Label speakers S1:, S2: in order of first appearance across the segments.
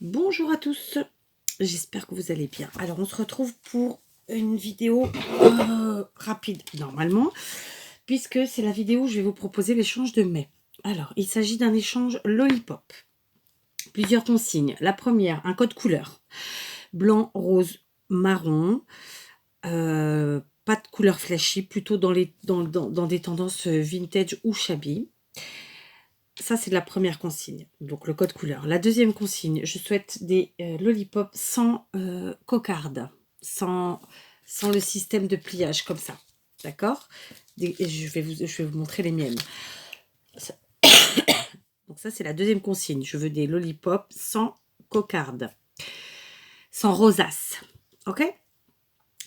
S1: Bonjour à tous, j'espère que vous allez bien. Alors on se retrouve pour une vidéo rapide normalement, puisque c'est la vidéo où je vais vous proposer l'échange de mai. Alors il s'agit d'un échange Lollipop. Plusieurs consignes. La première, un code couleur. Blanc, rose, marron. Pas de couleur flashy, plutôt dans des tendances vintage ou shabby. Ça, c'est la première consigne, donc le code couleur. La deuxième consigne, je souhaite des lollipops sans cocarde, sans le système de pliage comme ça. D'accord? Je vais vous montrer les miennes. Donc ça, c'est la deuxième consigne. Je veux des lollipops sans cocarde, sans rosace. OK?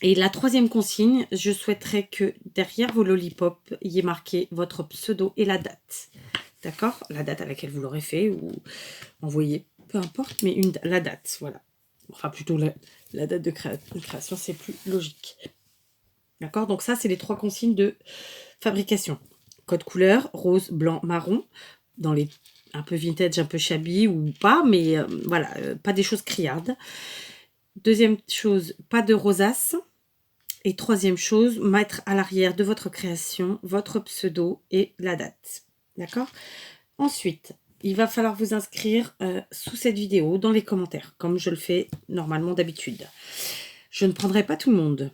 S1: Et la troisième consigne, je souhaiterais que derrière vos lollipops, il y ait marqué votre pseudo et la date. D'accord? La date à laquelle vous l'aurez fait ou envoyé, peu importe, mais la date, voilà. Enfin, plutôt la date de création, c'est plus logique. D'accord? Donc ça, c'est les trois consignes de fabrication. Code couleur, rose, blanc, marron, dans les un peu vintage, un peu shabby ou pas, mais voilà, pas des choses criardes. Deuxième chose, pas de rosace. Et troisième chose, mettre à l'arrière de votre création votre pseudo et la date. D'accord? Ensuite, il va falloir vous inscrire sous cette vidéo dans les commentaires, comme je le fais normalement d'habitude. Je ne prendrai pas tout le monde.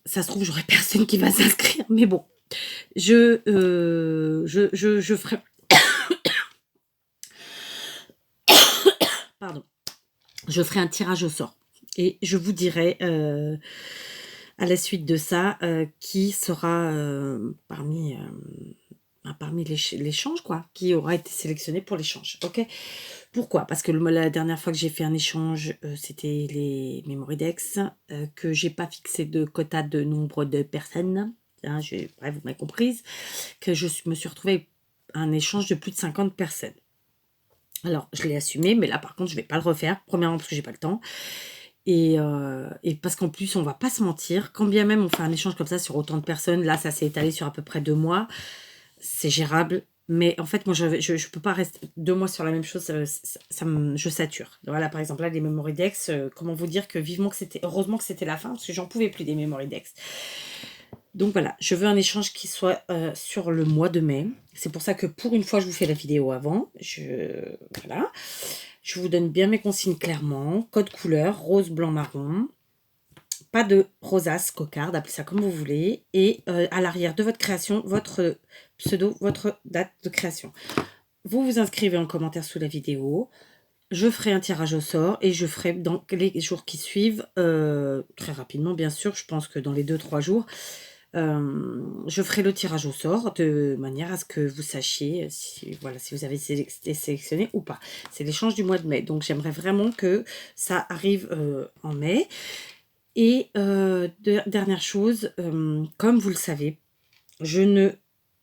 S1: Ça se trouve, j'aurai personne qui va s'inscrire, mais bon. Je ferai... Pardon. Je ferai un tirage au sort. Et je vous dirai à la suite de ça qui sera parmi l'échange, quoi, qui aura été sélectionné pour l'échange. Ok? Pourquoi? Parce que la dernière fois que j'ai fait un échange, c'était les Mémoridex, que j'ai pas fixé de quota de nombre de personnes. Hein, bref, vous m'avez comprise, que je me suis retrouvée avec un échange de plus de 50 personnes. Alors, je l'ai assumé, mais là, par contre, je vais pas le refaire. Premièrement, parce que j'ai pas le temps. Et parce qu'en plus, on va pas se mentir, quand bien même on fait un échange comme ça sur autant de personnes, là, ça s'est étalé sur à peu près 2 mois, c'est gérable. Mais en fait, moi, je peux pas rester 2 mois sur la même chose, je sature. Voilà, par exemple, là, les Mémoridex, comment vous dire que heureusement que c'était la fin, parce que j'en pouvais plus des Mémoridex. Donc voilà, je veux un échange qui soit sur le mois de mai. C'est pour ça que pour une fois, je vous fais la vidéo avant. Voilà. Je vous donne bien mes consignes clairement. Code couleur, rose, blanc, marron. Pas de rosace, cocarde, appelez ça comme vous voulez. Et à l'arrière de votre création, votre pseudo, votre date de création. Vous vous inscrivez en commentaire sous la vidéo. Je ferai un tirage au sort et je ferai dans les jours qui suivent, très rapidement bien sûr, je pense que dans les 2-3 jours, je ferai le tirage au sort de manière à ce que vous sachiez si, voilà, si vous avez été sélectionné ou pas. C'est l'échange du mois de mai, donc j'aimerais vraiment que ça arrive en mai. Et dernière chose, comme vous le savez, je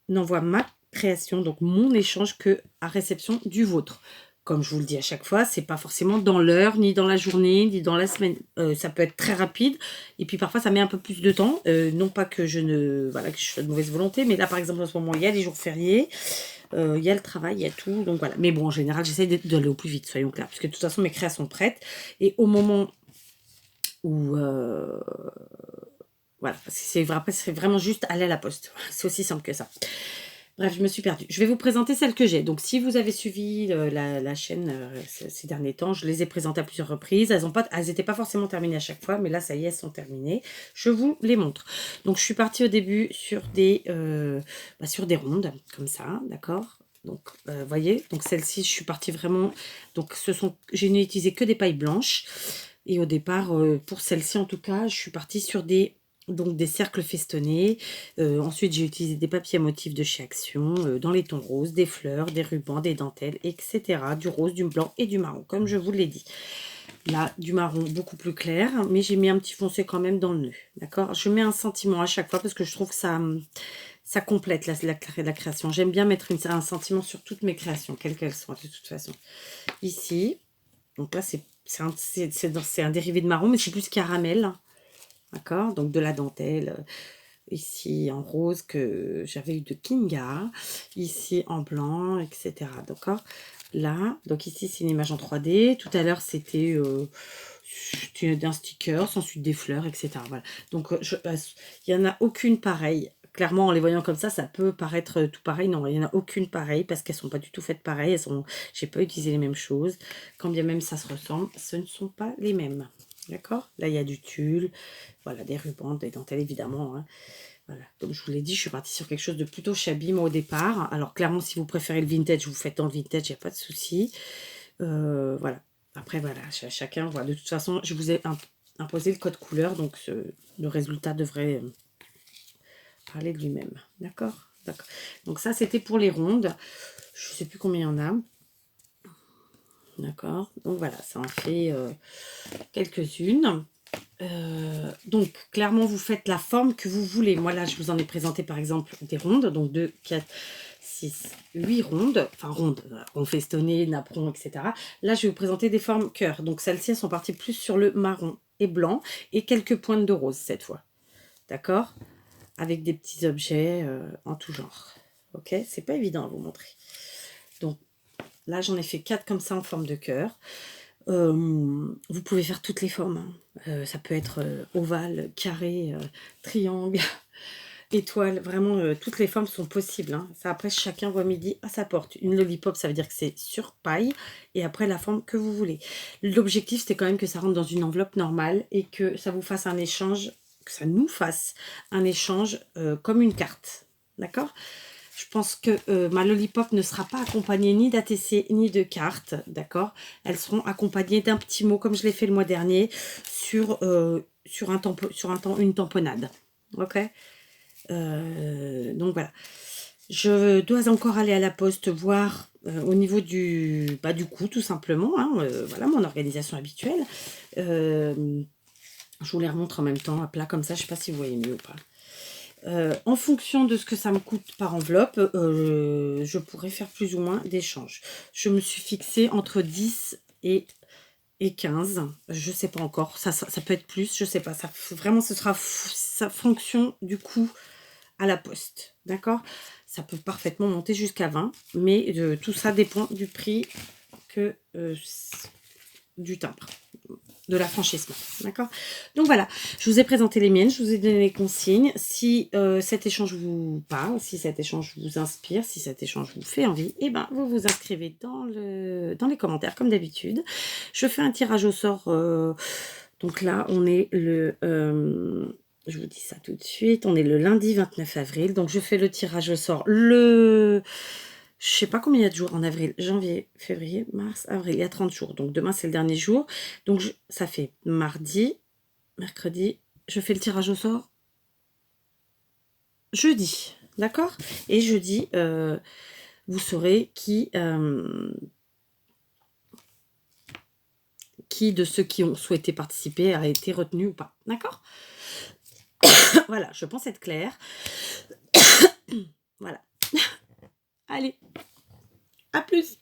S1: n'envoie ma création, donc mon échange, que à réception du vôtre. Comme je vous le dis à chaque fois, c'est pas forcément dans l'heure, ni dans la journée, ni dans la semaine. Ça peut être très rapide, et puis parfois ça met un peu plus de temps. Non pas que voilà, que je sois de mauvaise volonté, mais là par exemple en ce moment il y a les jours fériés, il y a le travail, il y a tout, donc voilà. Mais bon, en général j'essaie d'aller au plus vite, soyons clairs, parce que de toute façon mes créations sont prêtes, et au moment où voilà, c'est vraiment juste aller à la poste. C'est aussi simple que ça. Bref, je me suis perdue. Je vais vous présenter celles que j'ai. Donc, si vous avez suivi la chaîne ces derniers temps, je les ai présentées à plusieurs reprises. Elles n'étaient pas forcément terminées à chaque fois, mais là, ça y est, elles sont terminées. Je vous les montre. Donc, je suis partie au début sur des rondes, comme ça, d'accord? Donc, voyez, donc celle-ci, je suis partie vraiment... Donc, j'ai n'utilisé que des pailles blanches. Et au départ, pour celle-ci, en tout cas, je suis partie sur des cercles festonnés. Ensuite, j'ai utilisé des papiers à motifs de chez Action, dans les tons roses, des fleurs, des rubans, des dentelles, etc. Du rose, du blanc et du marron, comme je vous l'ai dit. Là, du marron beaucoup plus clair, mais j'ai mis un petit foncé quand même dans le nœud. D'accord? Je mets un sentiment à chaque fois parce que je trouve que ça complète la création. J'aime bien mettre un sentiment sur toutes mes créations, quelles qu'elles soient, de toute façon. Ici, donc là, c'est un dérivé de marron, mais c'est plus caramel. D'accord? Donc de la dentelle, ici en rose que j'avais eu de Kinga, ici en blanc, etc. D'accord? là. Donc ici, c'est une image en 3D. Tout à l'heure, c'était d'un sticker, ensuite des fleurs, etc. Voilà. Donc, il n'y en a aucune pareille. Clairement, en les voyant comme ça peut paraître tout pareil. Non, il n'y en a aucune pareille parce qu'elles ne sont pas du tout faites pareil. J'ai pas utilisé les mêmes choses. Quand bien même ça se ressemble, ce ne sont pas les mêmes. D'accord? Là, il y a du tulle, voilà, des rubans, des dentelles, évidemment. Hein. Voilà. Comme je vous l'ai dit, je suis partie sur quelque chose de plutôt shabby, moi, au départ. Alors, clairement, si vous préférez le vintage, vous faites dans le vintage, il n'y a pas de souci. Voilà. Après, voilà, chacun voit. De toute façon, je vous ai imposé le code couleur, donc le résultat devrait parler de lui-même. D'accord? D'accord. Donc ça, c'était pour les rondes. Je ne sais plus combien il y en a. D'accord? Donc voilà, ça en fait quelques-unes. Donc, clairement, vous faites la forme que vous voulez. Moi, là, je vous en ai présenté, par exemple, des rondes. Donc, 2, 4, 6, 8 rondes. Enfin, rondes, rond festonné, napperon, etc. Là, je vais vous présenter des formes cœur. Donc, celles-ci, elles sont parties plus sur le marron et blanc et quelques pointes de rose cette fois. D'accord? Avec des petits objets en tout genre. Ok? C'est pas évident à vous montrer. Donc, là, j'en ai fait 4 comme ça en forme de cœur. Vous pouvez faire toutes les formes. Hein. Ça peut être ovale, carré, triangle, étoile. Vraiment, toutes les formes sont possibles. Hein. Ça, après, chacun voit midi à sa porte. Une lollipop, ça veut dire que c'est sur paille. Et après, la forme que vous voulez. L'objectif, c'était quand même que ça rentre dans une enveloppe normale et que ça vous fasse un échange, que ça nous fasse un échange comme une carte. D'accord ? Je pense que ma lollipop ne sera pas accompagnée ni d'ATC ni de cartes, d'accord? Elles seront accompagnées d'un petit mot, comme je l'ai fait le mois dernier, sur une tamponnade. Ok? Donc voilà. Je dois encore aller à la poste voir au niveau du coût, tout simplement. Hein, voilà, mon organisation habituelle. Je vous les remontre en même temps, à plat comme ça. Je ne sais pas si vous voyez mieux ou pas. En fonction de ce que ça me coûte par enveloppe, je pourrais faire plus ou moins d'échanges. Je me suis fixée entre 10 et 15. Je ne sais pas encore. Ça peut être plus, je ne sais pas. Ça, vraiment, ce sera sa fonction du coût à la poste. D'accord? Ça peut parfaitement monter jusqu'à 20. Mais tout ça dépend du prix du timbre, de l'affranchissement, d'accord? Donc voilà, je vous ai présenté les miennes, je vous ai donné les consignes. Si cet échange vous parle, si cet échange vous inspire, si cet échange vous fait envie, eh ben, vous vous inscrivez dans les commentaires, comme d'habitude. Je fais un tirage au sort. Donc là, on est je vous dis ça tout de suite, on est le lundi 29 avril. Donc je fais le tirage au sort je sais pas combien il y a de jours en avril, janvier, février, mars, avril, il y a 30 jours. Donc demain, c'est le dernier jour. Donc ça fait mardi, mercredi, je fais le tirage au sort jeudi, d'accord? Et jeudi, vous saurez qui de ceux qui ont souhaité participer a été retenu ou pas, d'accord? Voilà, je pense être claire. Voilà. Allez, à plus!